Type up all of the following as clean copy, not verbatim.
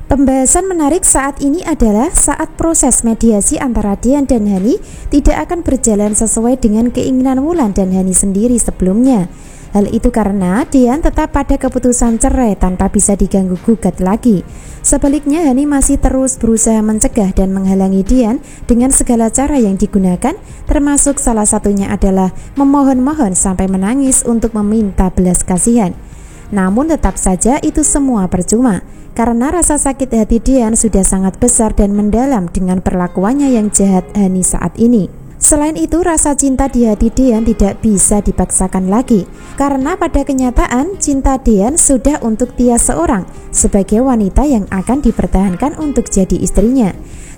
Pembahasan menarik saat ini adalah saat proses mediasi antara Dian dan Hani tidak akan berjalan sesuai dengan keinginan Wulan dan Hani sendiri sebelumnya. Hal itu karena Dian tetap pada keputusan cerai tanpa bisa diganggu gugat lagi. Sebaliknya Hani masih terus berusaha mencegah dan menghalangi Dian dengan segala cara yang digunakan, termasuk salah satunya adalah memohon-mohon sampai menangis untuk meminta belas kasihan. Namun tetap saja itu semua percuma, karena rasa sakit hati Dian sudah sangat besar dan mendalam dengan perlakuannya yang jahat Hani saat ini. Selain itu, rasa cinta di hati Dian tidak bisa dipaksakan lagi, karena pada kenyataan cinta Dian sudah untuk Tias seorang sebagai wanita yang akan dipertahankan untuk jadi istrinya.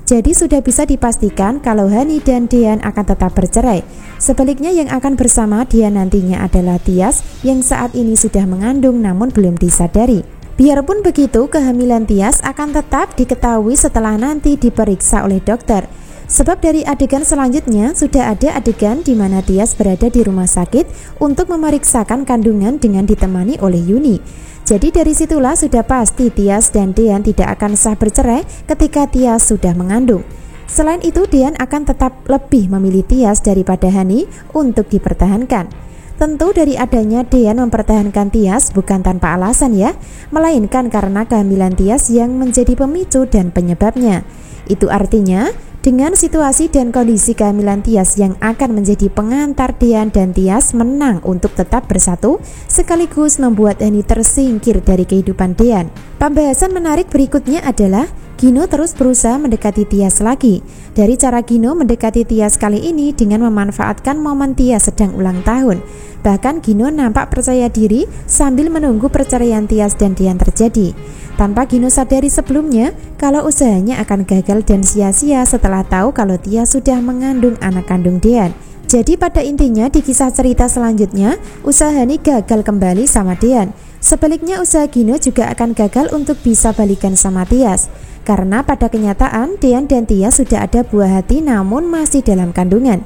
Jadi sudah bisa dipastikan kalau Hani dan Dian akan tetap bercerai. Sebaliknya yang akan bersama Dian nantinya adalah Tias yang saat ini sudah mengandung namun belum disadari. Biarpun begitu, kehamilan Tias akan tetap diketahui setelah nanti diperiksa oleh dokter. Sebab dari adegan selanjutnya sudah ada adegan di mana Tias berada di rumah sakit untuk memeriksakan kandungan dengan ditemani oleh Yuni. Jadi dari situlah sudah pasti Tias dan Dian tidak akan sah bercerai ketika Tias sudah mengandung. Selain itu, Dian akan tetap lebih memilih Tias daripada Hani untuk dipertahankan. Tentu dari adanya Dian mempertahankan Tias bukan tanpa alasan ya, melainkan karena kehamilan Tias yang menjadi pemicu dan penyebabnya. Itu artinya dengan situasi dan kondisi kehamilan Tias yang akan menjadi pengantar Dian dan Tias menang untuk tetap bersatu, sekaligus membuat Hani tersingkir dari kehidupan Dian. Pembahasan menarik berikutnya adalah Gino terus berusaha mendekati Tias lagi. Dari cara Gino mendekati Tias kali ini dengan memanfaatkan momen Tias sedang ulang tahun. Bahkan Gino nampak percaya diri sambil menunggu perceraian Tias dan Dian terjadi. Tanpa Gino sadari sebelumnya kalau usahanya akan gagal dan sia-sia setelah tahu kalau Tias sudah mengandung anak kandung Dian. Jadi pada intinya di kisah cerita selanjutnya, usaha Hani gagal kembali sama Dian. Sebaliknya usaha Gino juga akan gagal untuk bisa balikan sama Tias. Karena pada kenyataan Dian dan Tias sudah ada buah hati namun masih dalam kandungan.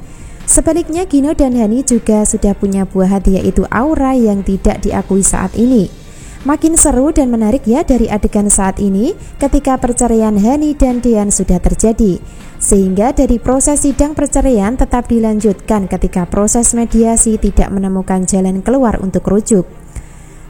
Sebaliknya Gino dan Hani juga sudah punya buah hati yaitu Aura yang tidak diakui saat ini. Makin seru dan menarik ya dari adegan saat ini ketika perceraian Hani dan Dian sudah terjadi. Sehingga dari proses sidang perceraian tetap dilanjutkan ketika proses mediasi tidak menemukan jalan keluar untuk rujuk.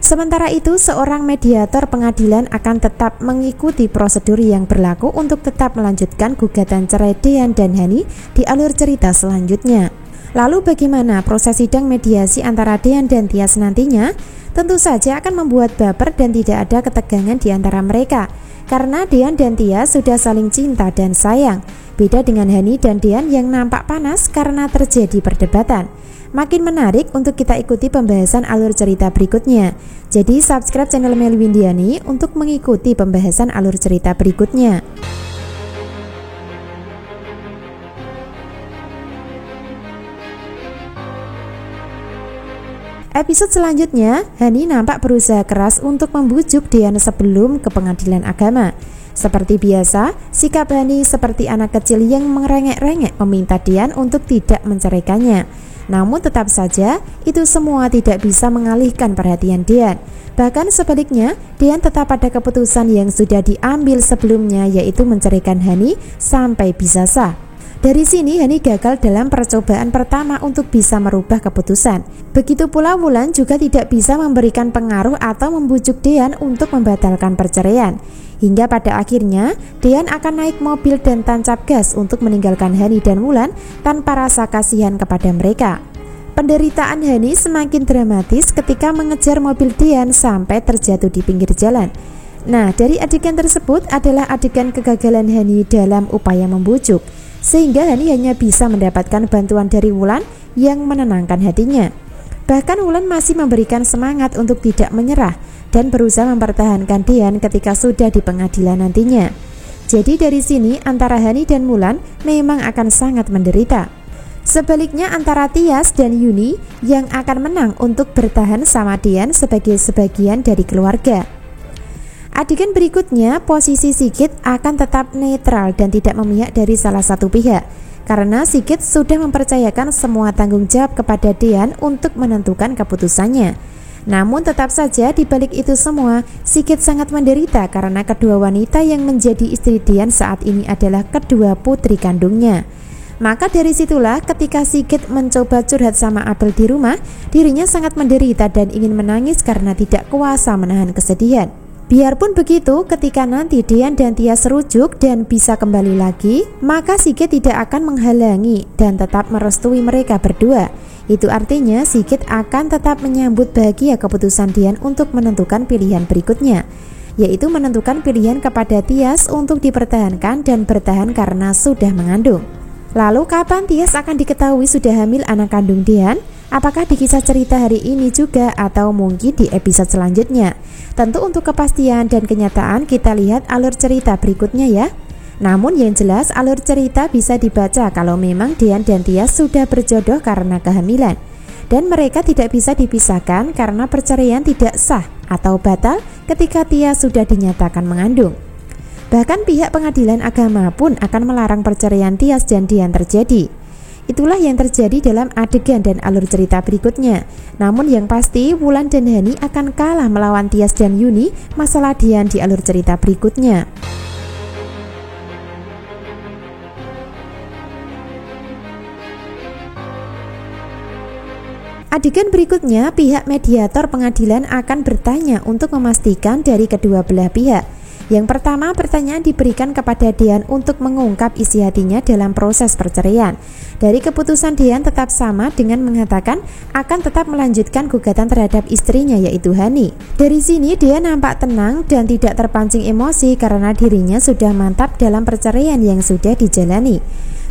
Sementara itu, seorang mediator pengadilan akan tetap mengikuti prosedur yang berlaku untuk tetap melanjutkan gugatan cerai Dian dan Hani di alur cerita selanjutnya. Lalu bagaimana proses sidang mediasi antara Dian dan Tias nantinya? Tentu saja akan membuat baper dan tidak ada ketegangan di antara mereka, karena Dian dan Tias sudah saling cinta dan sayang. Beda dengan Hani dan Dian yang nampak panas karena terjadi perdebatan. Makin menarik untuk kita ikuti pembahasan alur cerita berikutnya. Jadi subscribe channel Melly Windiani untuk mengikuti pembahasan alur cerita berikutnya. Episode selanjutnya, Hani nampak berusaha keras untuk membujuk Dian sebelum ke pengadilan agama. Seperti biasa, sikap Hani seperti anak kecil yang merengek-rengek meminta Dian untuk tidak menceraikannya. Namun tetap saja, itu semua tidak bisa mengalihkan perhatian Dian. Bahkan sebaliknya, Dian tetap pada keputusan yang sudah diambil sebelumnya yaitu menceraikan Hani sampai bisa sah. Dari sini Hani gagal dalam percobaan pertama untuk bisa merubah keputusan. Begitu pula Wulan juga tidak bisa memberikan pengaruh atau membujuk Dian untuk membatalkan perceraian. Hingga pada akhirnya Dian akan naik mobil dan tancap gas untuk meninggalkan Hani dan Wulan tanpa rasa kasihan kepada mereka. Penderitaan Hani semakin dramatis ketika mengejar mobil Dian sampai terjatuh di pinggir jalan. Nah, dari adegan tersebut adalah adegan kegagalan Hani dalam upaya membujuk, sehingga Hani hanya bisa mendapatkan bantuan dari Wulan yang menenangkan hatinya. Bahkan Wulan masih memberikan semangat untuk tidak menyerah dan berusaha mempertahankan Dian ketika sudah di pengadilan nantinya. Jadi dari sini antara Hani dan Wulan memang akan sangat menderita. Sebaliknya antara Tias dan Yuni yang akan menang untuk bertahan sama Dian sebagai sebagian dari keluarga. Adegan berikutnya, posisi Sigit akan tetap netral dan tidak memihak dari salah satu pihak, karena Sigit sudah mempercayakan semua tanggung jawab kepada Dian untuk menentukan keputusannya. Namun tetap saja di balik itu semua, Sigit sangat menderita karena kedua wanita yang menjadi istri Dian saat ini adalah kedua putri kandungnya. Maka dari situlah ketika Sigit mencoba curhat sama Abel di rumah, dirinya sangat menderita dan ingin menangis karena tidak kuasa menahan kesedihan. Biarpun begitu, ketika nanti Dian dan Tias rujuk dan bisa kembali lagi, maka Sigit tidak akan menghalangi dan tetap merestui mereka berdua. Itu artinya Sigit akan tetap menyambut bahagia keputusan Dian untuk menentukan pilihan berikutnya, yaitu menentukan pilihan kepada Tias untuk dipertahankan dan bertahan karena sudah mengandung. Lalu kapan Tias akan diketahui sudah hamil anak kandung Dian? Apakah di kisah cerita hari ini juga atau mungkin di episode selanjutnya? Tentu untuk kepastian dan kenyataan kita lihat alur cerita berikutnya ya. Namun yang jelas alur cerita bisa dibaca kalau memang Dian dan Tias sudah berjodoh karena kehamilan. Dan mereka tidak bisa dipisahkan karena perceraian tidak sah atau batal ketika Tias sudah dinyatakan mengandung. Bahkan pihak pengadilan agama pun akan melarang perceraian Tias dan Dian terjadi. Itulah yang terjadi dalam adegan dan alur cerita berikutnya. Namun yang pasti Wulan dan Hani akan kalah melawan Tias dan Yuni masalah Dian di alur cerita berikutnya. Adegan berikutnya, pihak mediator pengadilan akan bertanya untuk memastikan dari kedua belah pihak. Yang pertama, pertanyaan diberikan kepada Dian untuk mengungkap isi hatinya dalam proses perceraian. Dari keputusan Dian tetap sama dengan mengatakan akan tetap melanjutkan gugatan terhadap istrinya yaitu Hani. Dari sini Dian nampak tenang dan tidak terpancing emosi karena dirinya sudah mantap dalam perceraian yang sudah dijalani.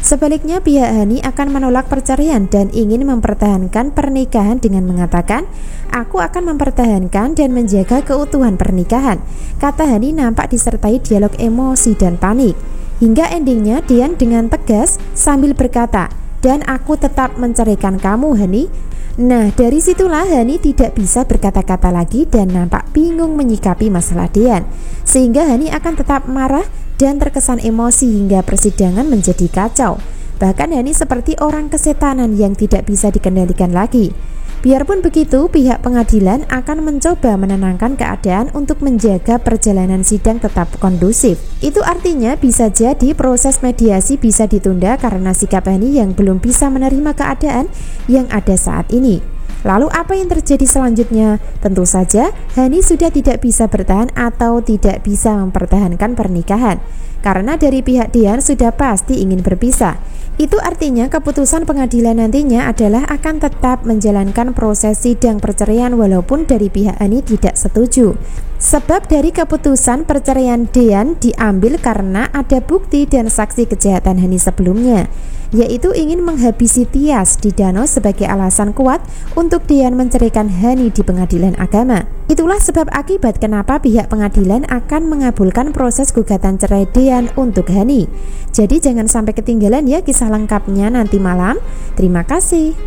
Sebaliknya pihak Hani akan menolak perceraian dan ingin mempertahankan pernikahan dengan mengatakan, "Aku akan mempertahankan dan menjaga keutuhan pernikahan." Kata Hani nampak disertai dialog emosi dan panik. Hingga endingnya Dian dengan tegas sambil berkata, "Dan aku tetap menceraikan kamu, Hani." Nah, dari situlah Hani tidak bisa berkata-kata lagi dan nampak bingung menyikapi masalah Dian. Sehingga Hani akan tetap marah dan terkesan emosi hingga persidangan menjadi kacau. Bahkan Hani seperti orang kesetanan yang tidak bisa dikendalikan lagi. Biarpun begitu, pihak pengadilan akan mencoba menenangkan keadaan untuk menjaga perjalanan sidang tetap kondusif. Itu artinya bisa jadi proses mediasi bisa ditunda karena sikap Hani yang belum bisa menerima keadaan yang ada saat ini. Lalu apa yang terjadi selanjutnya? Tentu saja Hani sudah tidak bisa bertahan atau tidak bisa mempertahankan pernikahan. Karena dari pihak Dian sudah pasti ingin berpisah. Itu artinya keputusan pengadilan nantinya adalah akan tetap menjalankan proses sidang perceraian walaupun dari pihak Hani tidak setuju. Sebab dari keputusan perceraian Dian diambil karena ada bukti dan saksi kejahatan Hani sebelumnya, yaitu ingin menghabisi Tias di danau sebagai alasan kuat untuk Dian menceraikan Hani di pengadilan agama. Itulah sebab akibat kenapa pihak pengadilan akan mengabulkan proses gugatan cerai Dian untuk Hani. Jadi jangan sampai ketinggalan ya kisah lengkapnya nanti malam. Terima kasih.